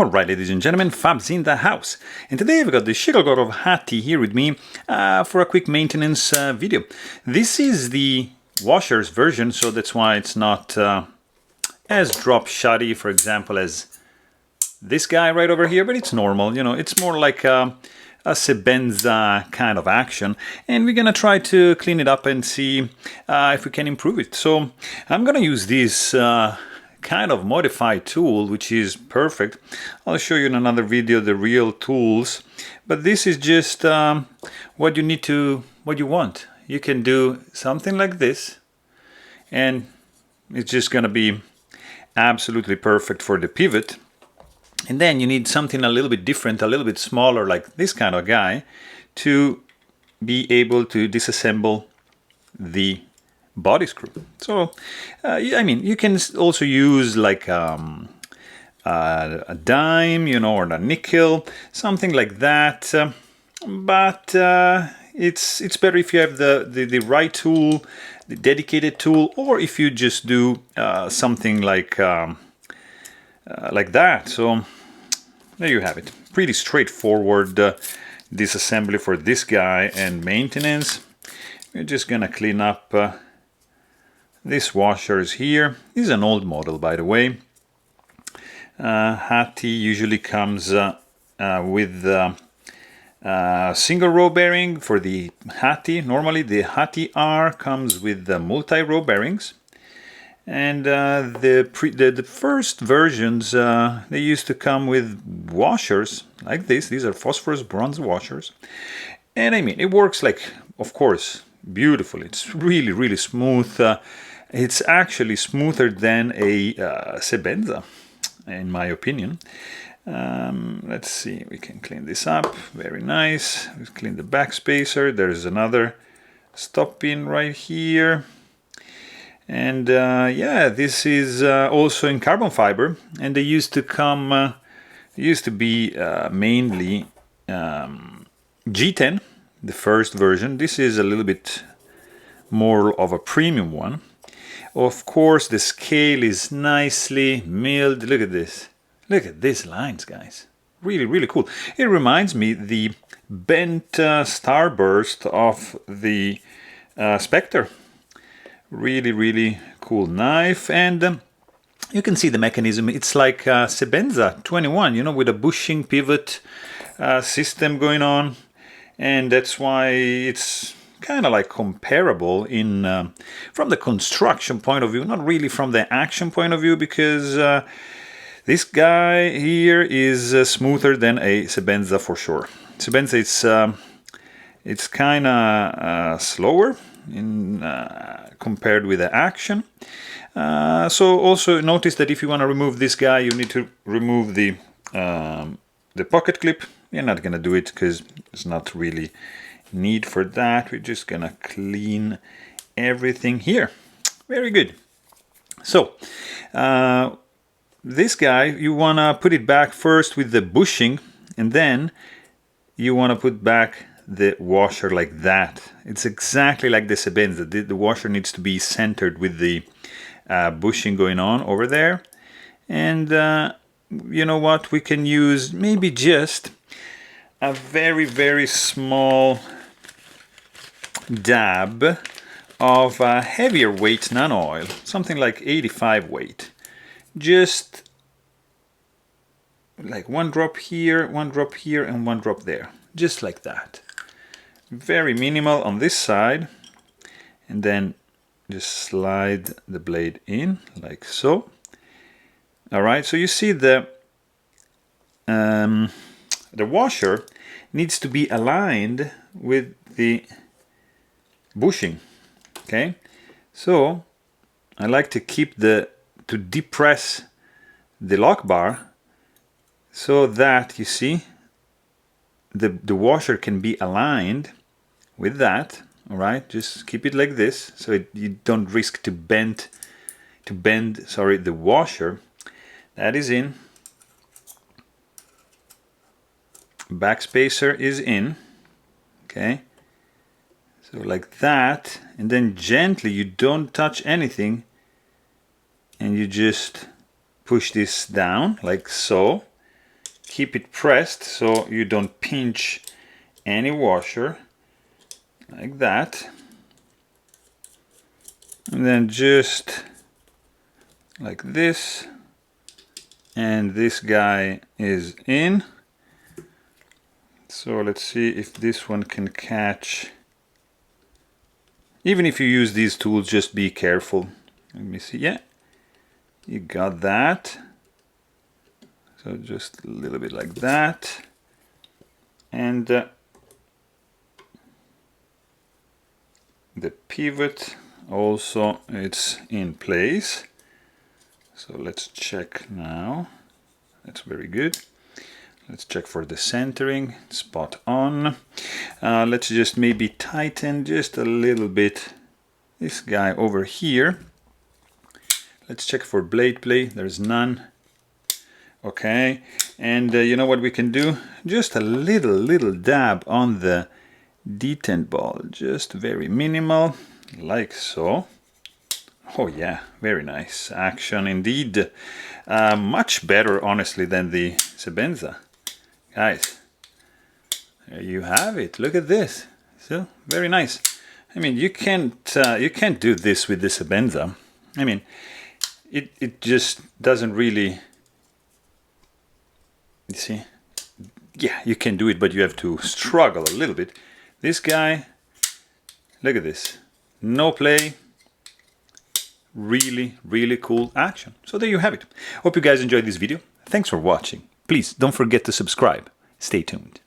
Alright, ladies and gentlemen, Fab's in the house. And today I've got the Shirogorov Hati here with me for a quick maintenance video. This is the washer's version, so that's why it's not as drop shoddy, for example, as this guy right over here, but it's normal, you know, it's more like a Sebenza kind of action, and we're gonna try to clean it up and see if we can improve it. So I'm gonna use this kind of modified tool, which is perfect. I'll show you in another video the real tools, but this is just what you want. You can do something like this, and it's just gonna be absolutely perfect for the pivot. And then you need something a little bit different, a little bit smaller, like this kind of guy, to be able to disassemble the body screw. So, I mean, you can also use like a dime, you know, or a nickel, something like that. But it's better if you have the right tool, the dedicated tool, or if you just do something like that. So there you have it. Pretty straightforward disassembly for this guy and maintenance. We're just gonna clean up this washer is here. This is an old model, by the way. Hati usually comes with single row bearing for the Hati. Normally the Hati R comes with the multi-row bearings. And the first versions, they used to come with washers like this. These are phosphorus bronze washers. And I mean, it works like, of course, beautifully. It's really, really smooth. It's actually smoother than a Sebenza, in my opinion. Let's see, we can clean this up. Very nice. We clean the back spacer. There's another stop pin right here. And yeah, this is also in carbon fiber, and they used to come, used to be mainly G10, the first version. This is a little bit more of a premium one. Of course, the scale is nicely milled. Look at this. Look at these lines, guys. Really, really cool. It reminds me the bent starburst of the Spectre. Really, really cool knife. And you can see the mechanism. It's like Sebenza 21, you know, with a bushing pivot system going on. And that's why it's kind of like comparable in from the construction point of view, not really from the action point of view, because this guy here is smoother than a Sebenza for sure. Sebenza, it's kind of slower in compared with the action. So also notice that if you want to remove this guy, you need to remove the pocket clip. You're not gonna do it because it's not really need for that. We're just gonna clean everything here. Very good. So this guy, you wanna put it back first with the bushing, and then you wanna put back the washer like that. It's exactly like the Sebenza. The washer needs to be centered with the bushing going on over there. And you know what, we can use maybe just a very, very small dab of heavier weight nano oil, something like 85 weight. Just like one drop here, and one drop there. Just like that. Very minimal on this side. And then just slide the blade in like so. All right, so you see the washer needs to be aligned with the bushing. Okay, so I like to keep to depress the lock bar so that you see the washer can be aligned with that. All right, just keep it like this so you don't risk to bend the washer. That is in. Back spacer is in. Okay, so like that, and then gently, you don't touch anything, and you just push this down like so, keep it pressed so you don't pinch any washer, like that. And then just like this, and this guy is in. So let's see if this one can catch. Even if you use these tools, just be careful. Let me see. Yeah, you got that. So just a little bit like that. And the pivot also, it's in place. So let's check now. That's very good. Let's check for the centering, spot on. Let's just maybe tighten just a little bit this guy over here. Let's check for blade play, there's none. Okay, and you know what we can do? Just a little dab on the detent ball, just very minimal, like so. Oh yeah, very nice action indeed. Much better, honestly, than the Sebenza. Guys, there you have it. Look at this. So very nice. I mean, you can't do this with the Sebenza. I mean, it just doesn't really. You see, yeah, you can do it, but you have to struggle a little bit. This guy, look at this. No play. Really cool action. So there you have it. Hope you guys enjoyed this video. Thanks for watching. Please don't forget to subscribe. Stay tuned.